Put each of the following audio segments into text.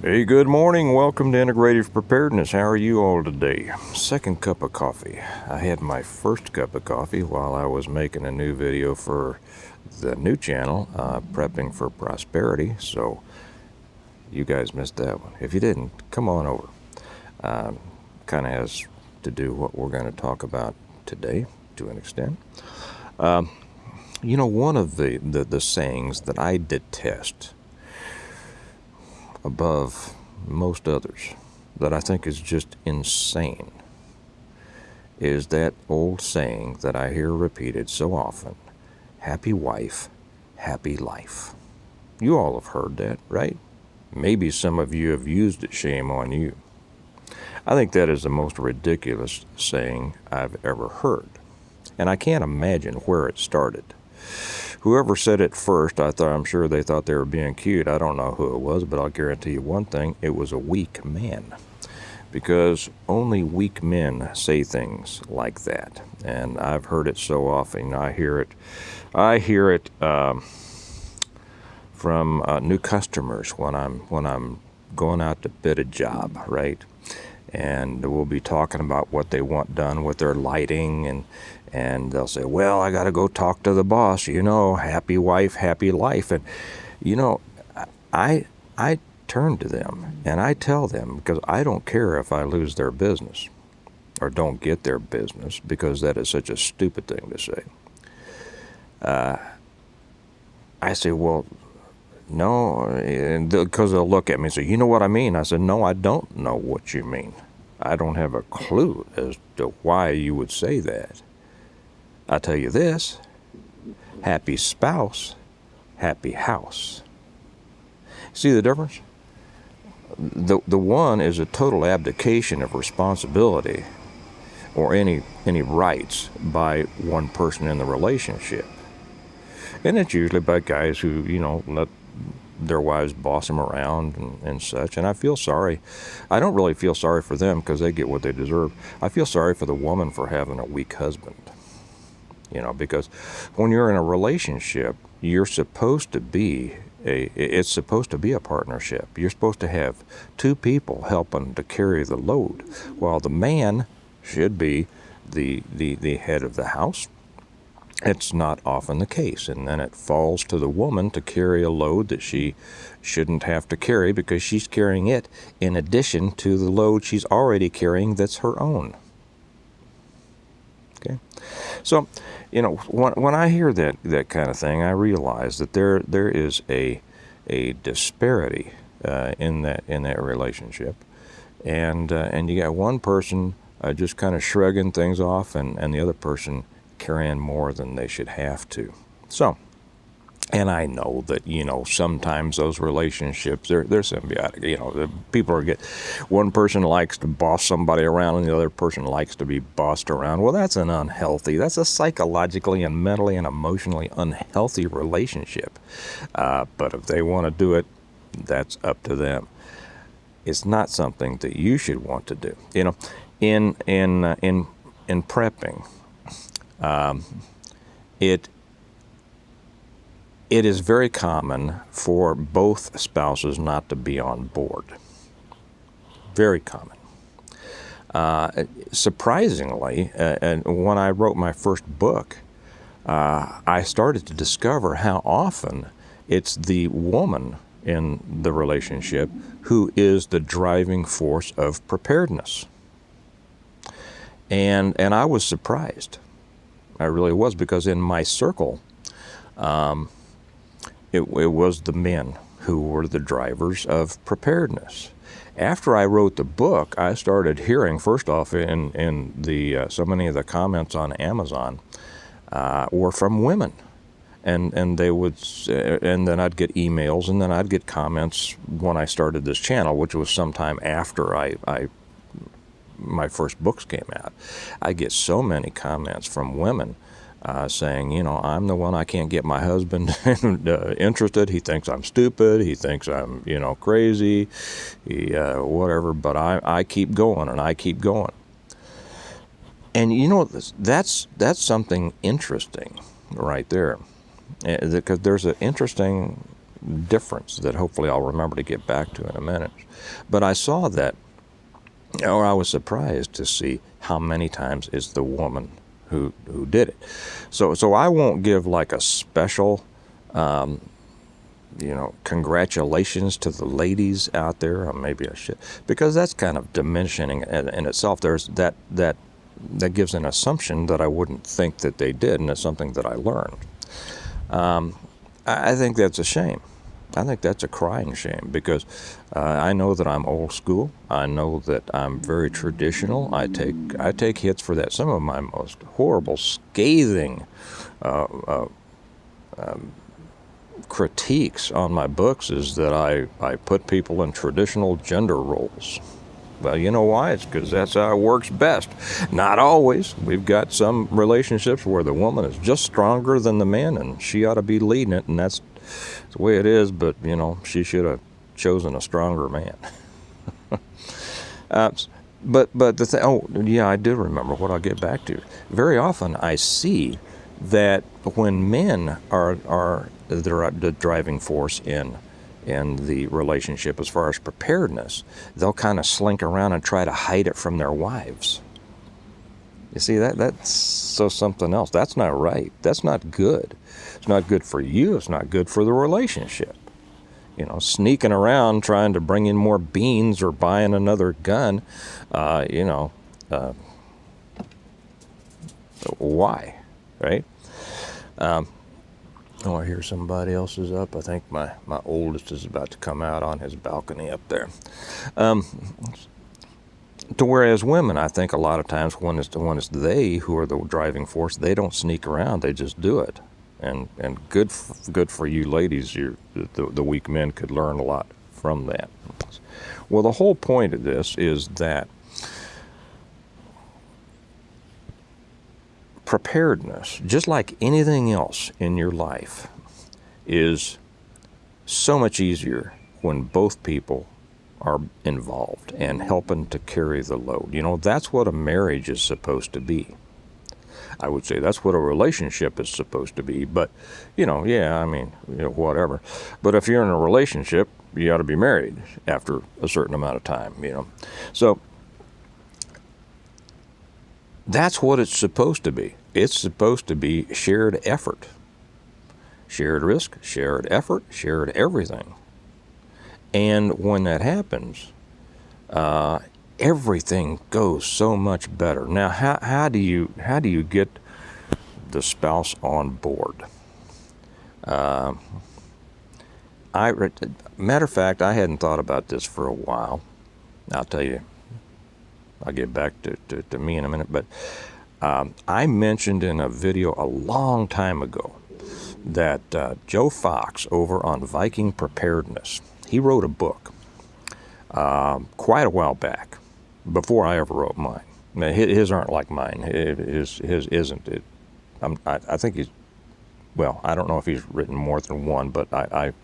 Hey, good morning. Welcome to Integrative Preparedness. How are you all today? Second cup of coffee. I had my first cup of coffee while I was making a new video for the new channel, Prepping for Prosperity. So you guys missed that one. If you didn't, come on over. Kind of has to do what we're going to talk about today to an extent. One of the sayings that I detest above most others, that I think is just insane, is that old saying that I hear repeated so often: happy wife, happy life. You all have heard that, right? Maybe some of you have used it. Shame on you. I think that is the most ridiculous saying I've ever heard, and I can't imagine where it started. Whoever said it first, I'm sure they thought they were being cute. I don't know who it was, but I'll guarantee you one thing: it was a weak man. Because only weak men say things like that, and I've heard it so often. I hear it from new customers when I'm going out to bid a job, right? And we'll be talking about what they want done with their lighting, and they'll say, well, I got to go talk to the boss, happy wife, happy life. And I turn to them and I tell them, because I don't care if I lose their business or don't get their business, because that is such a stupid thing to say. I say, well, no, because they'll look at me and say, you know what I mean? I said, no, I don't know what you mean. I don't have a clue as to why you would say that. I tell you this: happy spouse, happy house. See the difference? The one is a total abdication of responsibility or any rights by one person in the relationship. And it's usually by guys who, let their wives boss them around and such. And I feel sorry. I don't really feel sorry for them, because they get what they deserve. I feel sorry for the woman for having a weak husband. Because when you're in a relationship, you're supposed to be it's supposed to be a partnership. You're supposed to have two people helping to carry the load, while the man should be the head of the house. It's not often the case, and then it falls to the woman to carry a load that she shouldn't have to carry, because she's carrying it in addition to the load she's already carrying that's her own. Okay? So, when I hear that kind of thing, I realize that there is a disparity in that relationship, and you got one person just kind of shrugging things off, and the other person carrying more than they should have to. So, and I know that, sometimes those relationships, they're symbiotic. People one person likes to boss somebody around and the other person likes to be bossed around. Well, that's that's a psychologically and mentally and emotionally unhealthy relationship. But if they want to do it, that's up to them. It's not something that you should want to do. In prepping, it is very common for both spouses not to be on board. Very common. Surprisingly, and when I wrote my first book, I started to discover how often it's the woman in the relationship who is the driving force of preparedness. And I was surprised. I really was, because in my circle, it was the men who were the drivers of preparedness. After I wrote the book, I started hearing, first off, in the so many of the comments on Amazon were from women, and they would, and then I'd get emails, and then I'd get comments when I started this channel, which was sometime after my first books came out. I get so many comments from women saying, I'm the one, I can't get my husband interested. He thinks I'm stupid. He thinks I'm, crazy, whatever. But I keep going and I keep going. And that's something interesting right there, because there's an interesting difference that hopefully I'll remember to get back to in a minute. But I saw that, or I was surprised to see how many times it's the woman who did it. So I won't give like a special, congratulations to the ladies out there, or maybe I should, because that's kind of diminishing in itself. There's that gives an assumption that I wouldn't think that they did, and it's something that I learned. I think that's a shame. I think that's a crying shame, because I know that I'm old school. I know that I'm very traditional. I take hits for that. Some of my most horrible, scathing critiques on my books is that I put people in traditional gender roles. Well, you know why? It's because that's how it works best. Not always. We've got some relationships where the woman is just stronger than the man, and she ought to be leading it, and that's the way it is, but, she should have chosen a stronger man. But the thing, I do remember what I'll get back to. Very often I see that when men are the driving force in the relationship as far as preparedness, they'll kind of slink around and try to hide it from their wives. You see, that's something else. That's not right. That's not good. It's not good for you. It's not good for the relationship. Sneaking around trying to bring in more beans or buying another gun, why, right? I hear somebody else is up. I think my oldest is about to come out on his balcony up there. To whereas women, I think a lot of times when it's they who are the driving force, they don't sneak around. They just do it. And good for you ladies. The weak men could learn a lot from that. Well, the whole point of this is that preparedness, just like anything else in your life, is so much easier when both people are involved and helping to carry the load. That's what a marriage is supposed to be. I would say that's what a relationship is supposed to be, but, whatever. But if you're in a relationship, you ought to be married after a certain amount of time, So that's what it's supposed to be. It's supposed to be shared effort, shared risk, shared effort, shared everything. And when that happens, everything goes so much better. Now, how do you get the spouse on board? Matter of fact, I hadn't thought about this for a while. I'll tell you. I'll get back to me in a minute, but I mentioned in a video a long time ago that Joe Fox over on Viking Preparedness, he wrote a book quite a while back, before I ever wrote mine. Now, his aren't like mine. His isn't. I think he's, I don't know if he's written more than one, but I've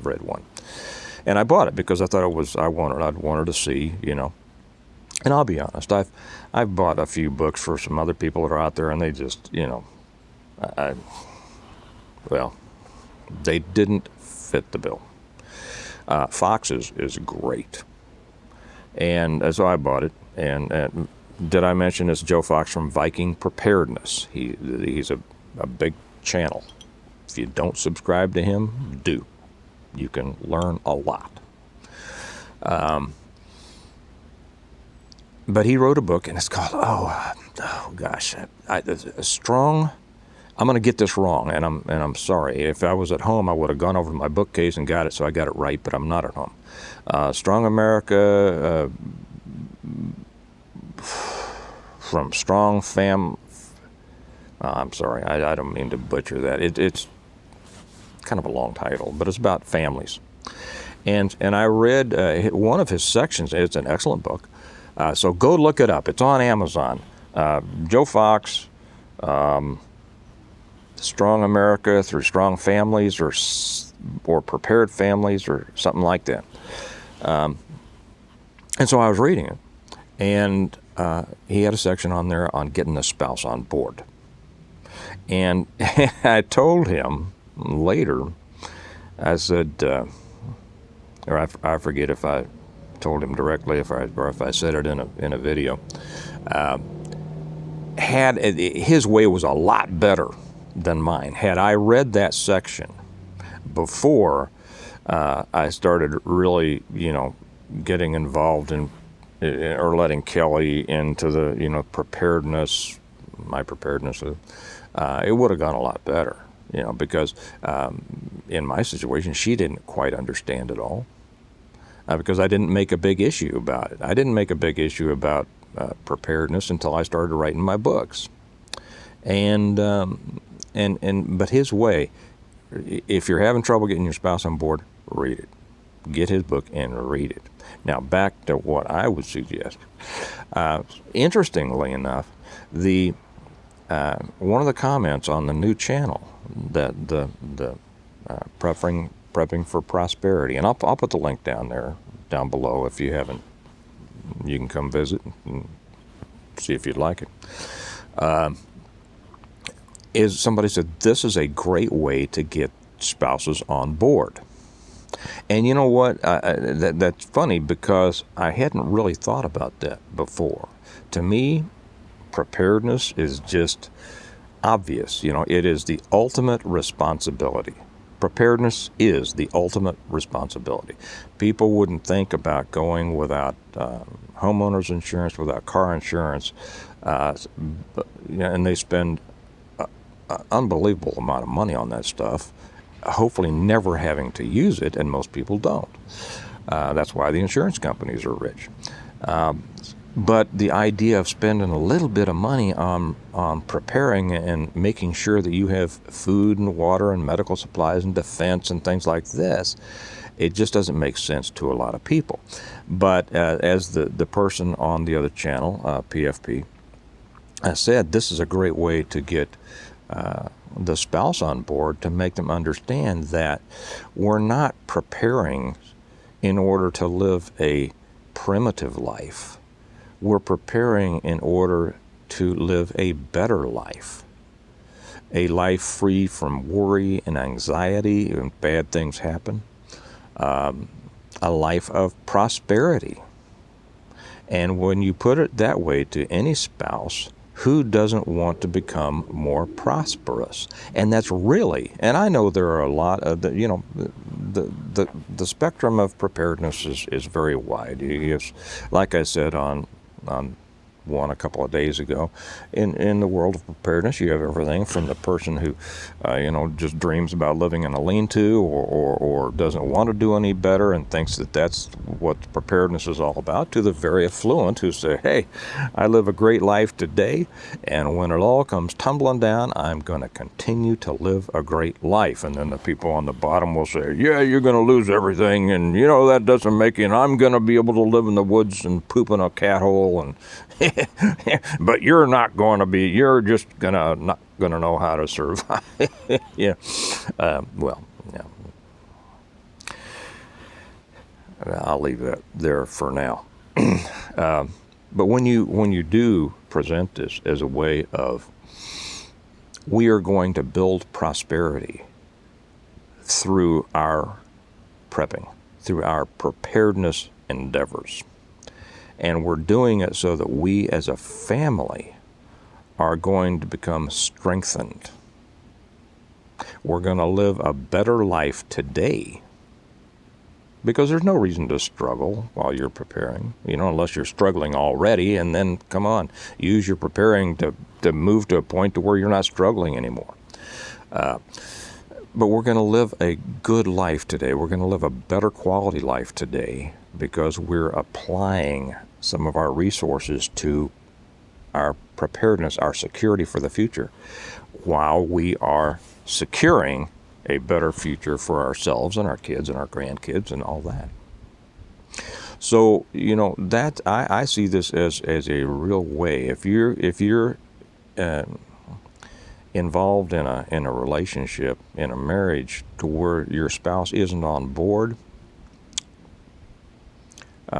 read one. And I bought it because I thought I'd wanted to see, And I'll be honest, I've bought a few books for some other people that are out there, and they just, they didn't fit the bill. Fox is great. And so I bought it. And did I mention it's Joe Fox from Viking Preparedness? He's a big channel. If you don't subscribe to him, do. You can learn a lot. But he wrote a book, and it's called, a strong. I'm going to get this wrong, and I'm sorry. If I was at home, I would have gone over to my bookcase and got it, so I got it right. But I'm not at home. Strong America from Strong Fam. I'm sorry. I don't mean to butcher that. It's kind of a long title, but it's about families. And I read one of his sections. It's an excellent book. So go look it up. It's on Amazon. Joe Fox, Strong America Through Strong Families, or Prepared Families, or something like that. And so I was reading it, and he had a section on there on getting a spouse on board. And I told him later, I said, or I forget if I told him directly, or if I said it in a video. His way was a lot better than mine. Had I read that section before I started really, getting involved in, or letting Kelly into the, preparedness, my preparedness, it would have gone a lot better, because in my situation, she didn't quite understand it all, because I didn't make a big issue about it. I didn't make a big issue about preparedness until I started writing my books, and but his way, if you're having trouble getting your spouse on board, read it. Get his book and read it. Now back to what I would suggest. Interestingly enough, the one of the comments on the new channel, that the prepping for prosperity, and I'll put the link down below if you haven't. You can come visit and see if you'd like it. Is somebody said this is a great way to get spouses on board. And you know what? That's funny, because I hadn't really thought about that before. To me, preparedness is just obvious. It is the ultimate responsibility. Preparedness is the ultimate responsibility. People wouldn't think about going without homeowners insurance, without car insurance, and they spend an unbelievable amount of money on that stuff, hopefully never having to use it, and most people don't. That's why the insurance companies are rich. But the idea of spending a little bit of money on preparing and making sure that you have food and water and medical supplies and defense and things like this, it just doesn't make sense to a lot of people. But as the person on the other channel, PFP, said, this is a great way to get the spouse on board, to make them understand that we're not preparing in order to live a primitive life. We're preparing in order to live a better life, a life free from worry and anxiety when bad things happen, a life of prosperity. And when you put it that way to any spouse, who doesn't want to become more prosperous? And that's really, and I know there are a lot of the spectrum of preparedness is very wide. Like I said on one a couple of days ago, in the world of preparedness, you have everything from the person who just dreams about living in a lean-to, or doesn't want to do any better and thinks that that's what preparedness is all about, to the very affluent who say, hey, I live a great life today, and when it all comes tumbling down, I'm going to continue to live a great life. And then the people on the bottom will say, yeah, you're going to lose everything, and that doesn't make you, and I'm going to be able to live in the woods and poop in a cat hole, and but you're not going to be, you're just not going to know how to survive. Yeah. I'll leave that there for now. But when you do present this as a way of, we are going to build prosperity through our prepping, through our preparedness endeavors. And we're doing it so that we as a family are going to become strengthened. We're going to live a better life today, because there's no reason to struggle while you're preparing, unless you're struggling already, and then, come on, use your preparing to move to a point to where you're not struggling anymore. But we're going to live a good life today. We're going to live a better quality life today, because we're applying some of our resources to our preparedness, our security for the future, while we are securing a better future for ourselves and our kids and our grandkids and all that. So, that I see this as a real way. If you're involved in a relationship, in a marriage, to where your spouse isn't on board,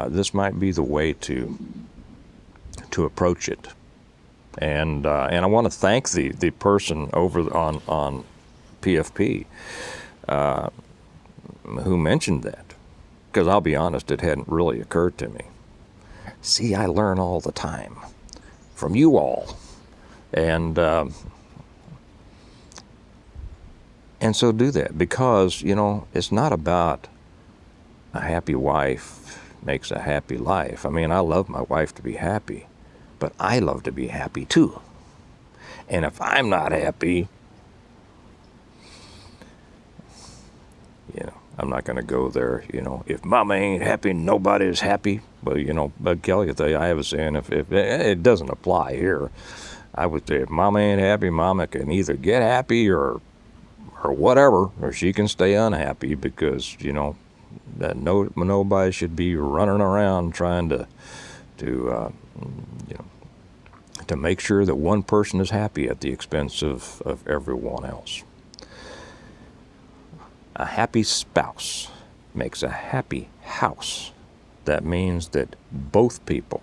this might be the way to approach it. And I want to thank the person over on PFP. who mentioned that, because I'll be honest, it hadn't really occurred to me. See, I learn all the time from you all. And so do that, because, it's not about a happy wife makes a happy life. I mean, I love my wife to be happy, but I love to be happy too. And if I'm not happy, I'm not going to go there. If mama ain't happy, nobody's happy. But, Bud Kelly will tell you, I have a saying, if it doesn't apply here. I would say, if mama ain't happy, mama can either get happy or whatever, or she can stay unhappy, because, that nobody should be running around trying to make sure that one person is happy at the expense of everyone else. A happy spouse makes a happy house. That means that both people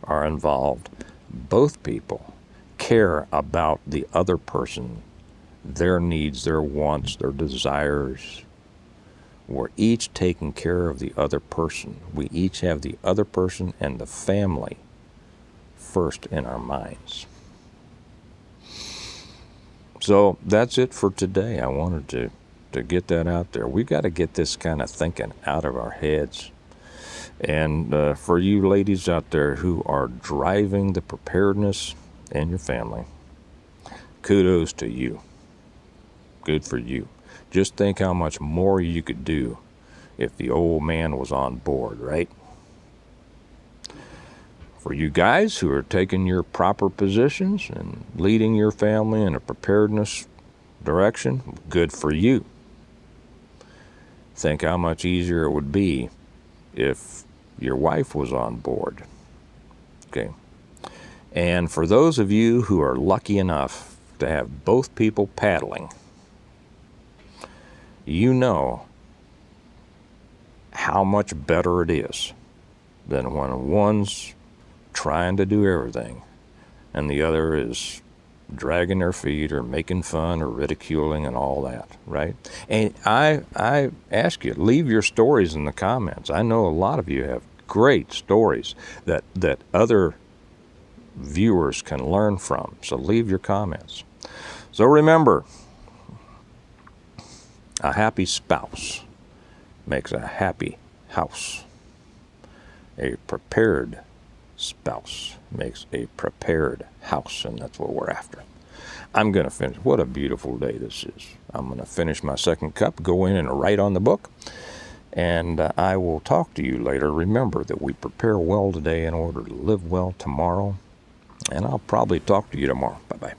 are involved. Both people care about the other person, their needs, their wants, their desires. We're each taking care of the other person. We each have the other person and the family first in our minds. So that's it for today. I wanted to get that out there. We've got to get this kind of thinking out of our heads. And for you ladies out there who are driving the preparedness in your family, kudos to you. Good for you. Just think how much more you could do if the old man was on board, right? For you guys who are taking your proper positions and leading your family in a preparedness direction, good for you. Think how much easier it would be if your wife was on board. Okay. And for those of you who are lucky enough to have both people paddling, you know how much better it is than when one's trying to do everything and the other is dragging their feet or making fun or ridiculing and all that, right? And I ask you, leave your stories in the comments. I know a lot of you have great stories that other viewers can learn from. So leave your comments. So remember, a happy spouse makes a happy house. A prepared spouse makes a prepared house, and that's what we're after. I'm going to finish. What a beautiful day this is. I'm going to finish my second cup, go in and write on the book, and I will talk to you later. Remember that we prepare well today in order to live well tomorrow, and I'll probably talk to you tomorrow. Bye-bye.